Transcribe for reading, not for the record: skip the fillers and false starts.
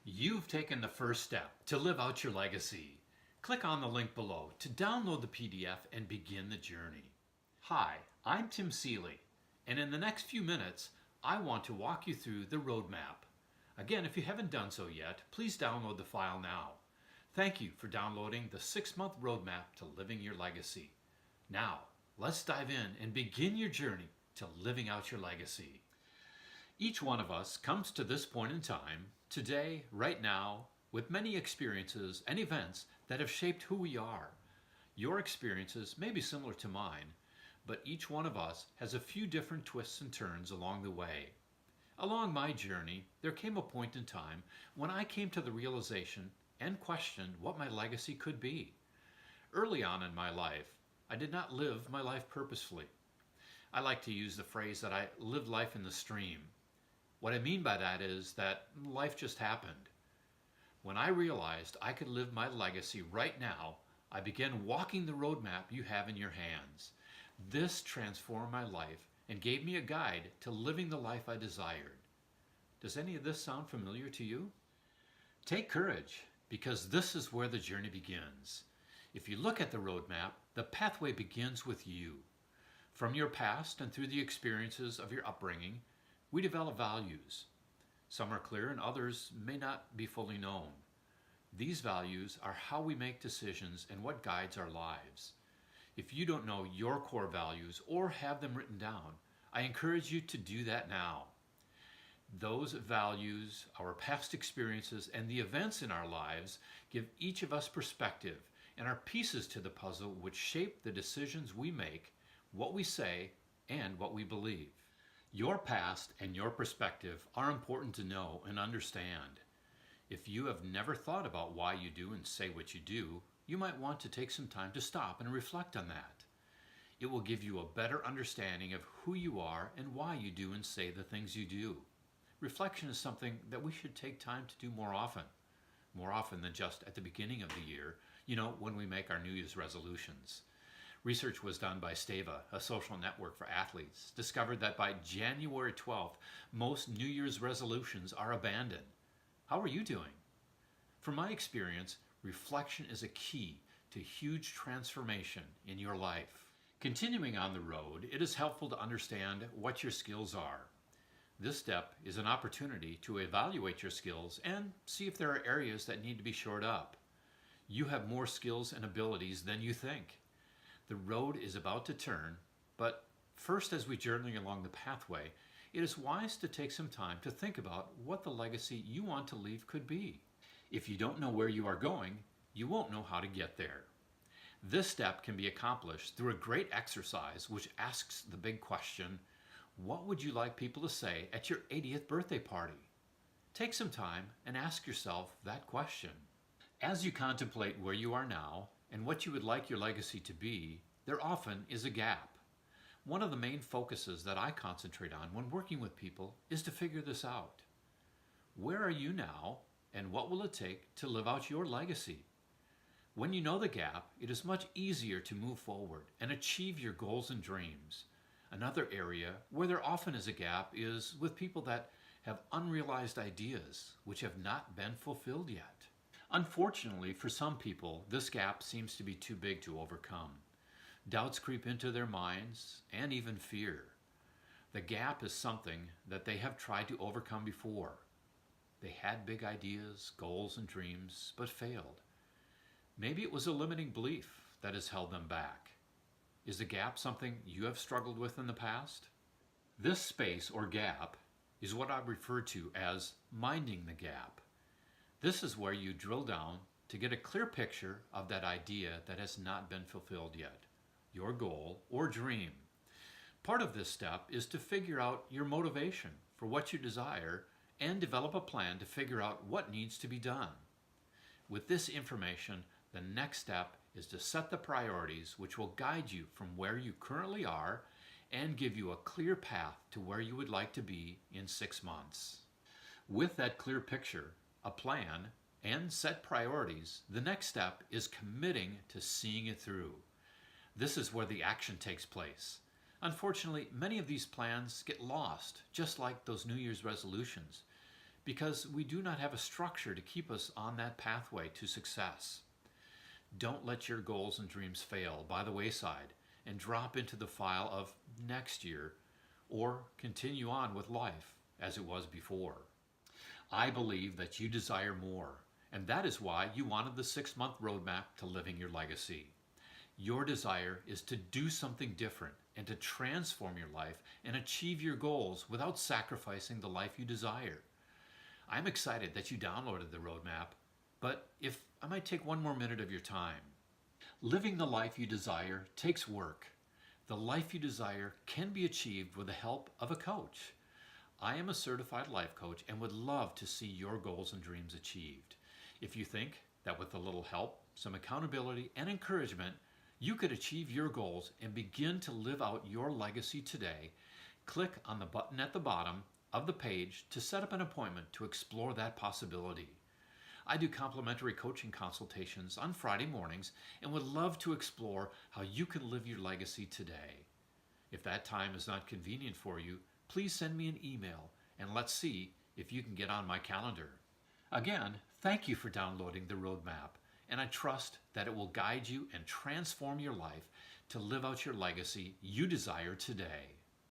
You've taken the first step to live out your legacy. Click on the link below to download the PDF and begin the journey. Hi, I'm Tim Seeley, and in the next few minutes, I want to walk you through the roadmap. Again, if you haven't done so yet, please download the file now. Thank you for downloading the 6-month roadmap to living your legacy. Now, let's dive in and begin your journey to living out your legacy. Each one of us comes to this point in time, today, right now, with many experiences and events that have shaped who we are. Your experiences may be similar to mine, but each one of us has a few different twists and turns along the way. Along my journey, there came a point in time when I came to the realization and questioned what my legacy could be. Early on in my life, I did not live my life purposefully. I like to use the phrase that I lived life in the stream. What I mean by that is that life just happened. When I realized I could live my legacy right now, I began walking the roadmap you have in your hands. This transformed my life and gave me a guide to living the life I desired. Does any of this sound familiar to you? Take courage, because this is where the journey begins. If you look at the roadmap, the pathway begins with you. From your past and through the experiences of your upbringing, we develop values. Some are clear and others may not be fully known. These values are how we make decisions and what guides our lives. If you don't know your core values or have them written down, I encourage you to do that now. Those values, our past experiences, and the events in our lives give each of us perspective and are pieces to the puzzle which shape the decisions we make, what we say, and what we believe. Your past and your perspective are important to know and understand. If you have never thought about why you do and say what you do, you might want to take some time to stop and reflect on that. It will give you a better understanding of who you are and why you do and say the things you do. Reflection is something that we should take time to do more often than just at the beginning of the year, when we make our New Year's resolutions. Research was done by Stava, a social network for athletes, discovered that by January 12th, most New Year's resolutions are abandoned. How are you doing? From my experience, reflection is a key to huge transformation in your life. Continuing on the road, it is helpful to understand what your skills are. This step is an opportunity to evaluate your skills and see if there are areas that need to be shored up. You have more skills and abilities than you think. The road is about to turn, but first, as we journey along the pathway, it is wise to take some time to think about what the legacy you want to leave could be. If you don't know where you are going, you won't know how to get there. This step can be accomplished through a great exercise which asks the big question, what would you like people to say at your 80th birthday party? Take some time and ask yourself that question. As you contemplate where you are now and what you would like your legacy to be, there often is a gap. One of the main focuses that I concentrate on when working with people is to figure this out. Where are you now, and what will it take to live out your legacy? When you know the gap, it is much easier to move forward and achieve your goals and dreams. Another area where there often is a gap is with people that have unrealized ideas which have not been fulfilled yet. Unfortunately, for some people, this gap seems to be too big to overcome. Doubts creep into their minds, and even fear. The gap is something that they have tried to overcome before. They had big ideas, goals, and dreams, but failed. Maybe it was a limiting belief that has held them back. Is the gap something you have struggled with in the past? This space or gap is what I refer to as minding the gap. This is where you drill down to get a clear picture of that idea that has not been fulfilled yet, your goal or dream. Part of this step is to figure out your motivation for what you desire and develop a plan to figure out what needs to be done. With this information, the next step is to set the priorities which will guide you from where you currently are and give you a clear path to where you would like to be in 6 months. With that clear picture, a plan, and set priorities, the next step is committing to seeing it through. This is where the action takes place. Unfortunately, many of these plans get lost, just like those New Year's resolutions, because we do not have a structure to keep us on that pathway to success. Don't let your goals and dreams fail by the wayside and drop into the file of next year, or continue on with life as it was before. I believe that you desire more, and that is why you wanted the 6-month roadmap to living your legacy. Your desire is to do something different and to transform your life and achieve your goals without sacrificing the life you desire. I'm excited that you downloaded the roadmap, but if I might take one more minute of your time. Living the life you desire takes work. The life you desire can be achieved with the help of a coach. I am a certified life coach and would love to see your goals and dreams achieved. If you think that with a little help, some accountability, and encouragement, you could achieve your goals and begin to live out your legacy today, click on the button at the bottom of the page to set up an appointment to explore that possibility. I do complimentary coaching consultations on Friday mornings and would love to explore how you can live your legacy today. If that time is not convenient for you, please send me an email and let's see if you can get on my calendar. Again, thank you for downloading the roadmap, and I trust that it will guide you and transform your life to live out your legacy you desire today.